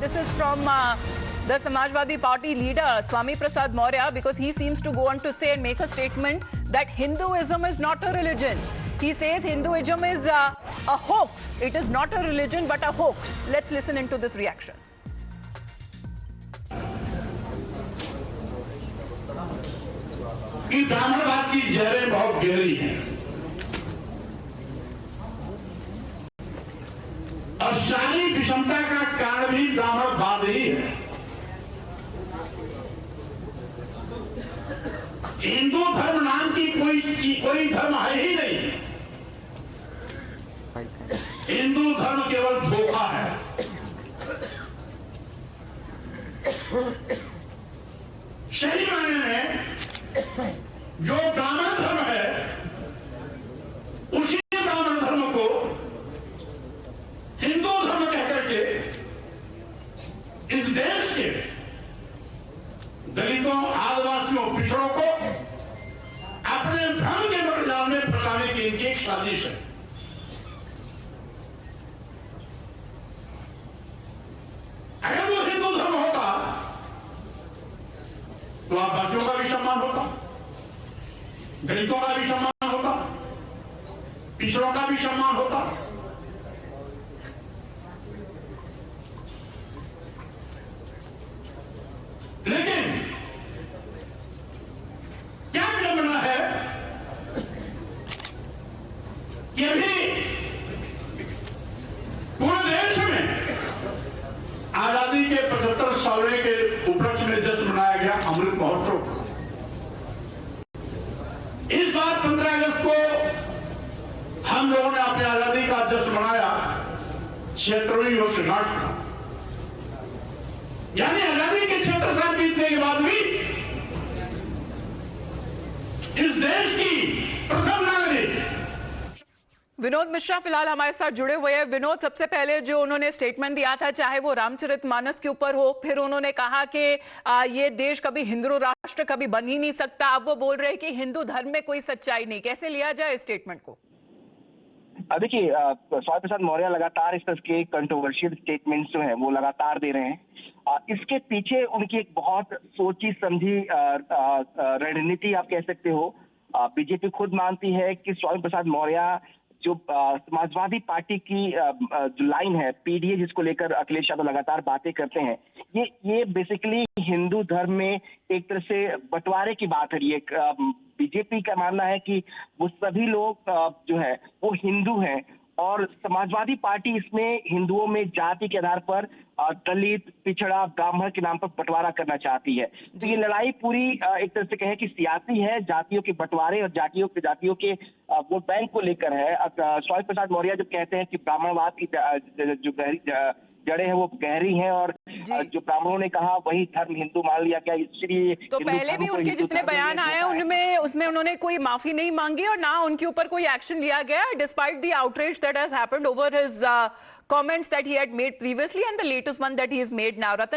this is from the Samajwadi Party leader, Swami Prasad Maurya, because he seems to go on to say and make a statement that Hinduism is not a religion. He says Hinduism is a hoax. It is not a religion, but a hoax. Let's listen into this reaction. कि ब्राह्मणवाद की जड़ें बहुत गहरी हैं और सारी विषमता का कारण भी ब्राह्मणवाद ही है। हिंदू धर्म नाम की कोई धर्म है ही नहीं। हिंदू धर्म केवल धोखा है। सही मायने में जो ब्राह्मण धर्म है उसी ब्राह्मण धर्म को हिंदू धर्म कहकर के इस देश के दलितों, आदिवासियों, पिछड़ों को अपने भ्रम के मकड़जाल में फंसाने की इनकी एक साजिश है। अगर वो हिंदू धर्म होता तो आदिवासियों का भी सम्मान होता, दलितों का भी सम्मान होता, पिछड़ों का भी सम्मान होता। लेकिन क्या विडंबना है कि अभी पूरे देश में आजादी के 75 सालवें के उपलक्ष्य में जश्न मनाया गया अमृत महोत्सव। इस बार 15 अगस्त को हम लोगों ने अपनी आजादी का जश्न मनाया 76वीं वर्षगांठ, यानी आजादी के 76 साल बीतने के बाद भी इस देश की प्रथम नागरिक। विनोद मिश्रा फिलहाल हमारे साथ जुड़े हुए हैं। विनोद, सबसे पहले जो उन्होंने स्टेटमेंट दिया था, चाहे वो रामचरितमानस के ऊपर हो, फिर उन्होंने कहा कि ये देश कभी हिंदू राष्ट्र कभी बन ही नहीं सकता। अब वो बोल रहे हैं कि हिंदू धर्म में कोई सच्चाई नहीं। कैसे लिया जाए इस स्टेटमेंट को? देखिए, स्वामी प्रसाद मौर्य लगातार इस तरह के कंट्रोवर्शियल स्टेटमेंट्स जो हैं वो लगातार दे रहे हैं। इसके पीछे उनकी एक बहुत सोची समझी रणनीति आप कह सकते हो। बीजेपी खुद मानती है कि स्वामी प्रसाद मौर्य जो समाजवादी पार्टी की जो लाइन है पीडीए, जिसको लेकर अखिलेश यादव लगातार बातें करते हैं, ये बेसिकली हिंदू धर्म में एक तरह से बंटवारे की बात है। ये बीजेपी का मानना है कि वो सभी लोग जो है वो हिंदू हैं और समाजवादी पार्टी इसमें हिंदुओं में जाति के आधार पर दलित, पिछड़ा, ब्राह्मण के नाम पर बंटवारा करना चाहती है। तो ये लड़ाई पूरी एक तरह से कहें कि सियासी है, जातियों के बंटवारे और जातियों के वोट बैंक को लेकर है। स्वामी प्रसाद मौर्य जब कहते हैं कि ब्राह्मणवाद की जो गहरी जड़ें हैं वो गहरी हैं और जो ब्राह्मणों ने कहा वही धर्म हिंदू मान लिया क्या, इसलिए तो पहले भी उनके जितने बयान आए उसमें उन्होंने कोई माफी नहीं मांगी और ना उनके ऊपर कोई एक्शन लिया गया, despite the outrage that has happened over his comments that he had made previously and the latest one that he has made now. Ratan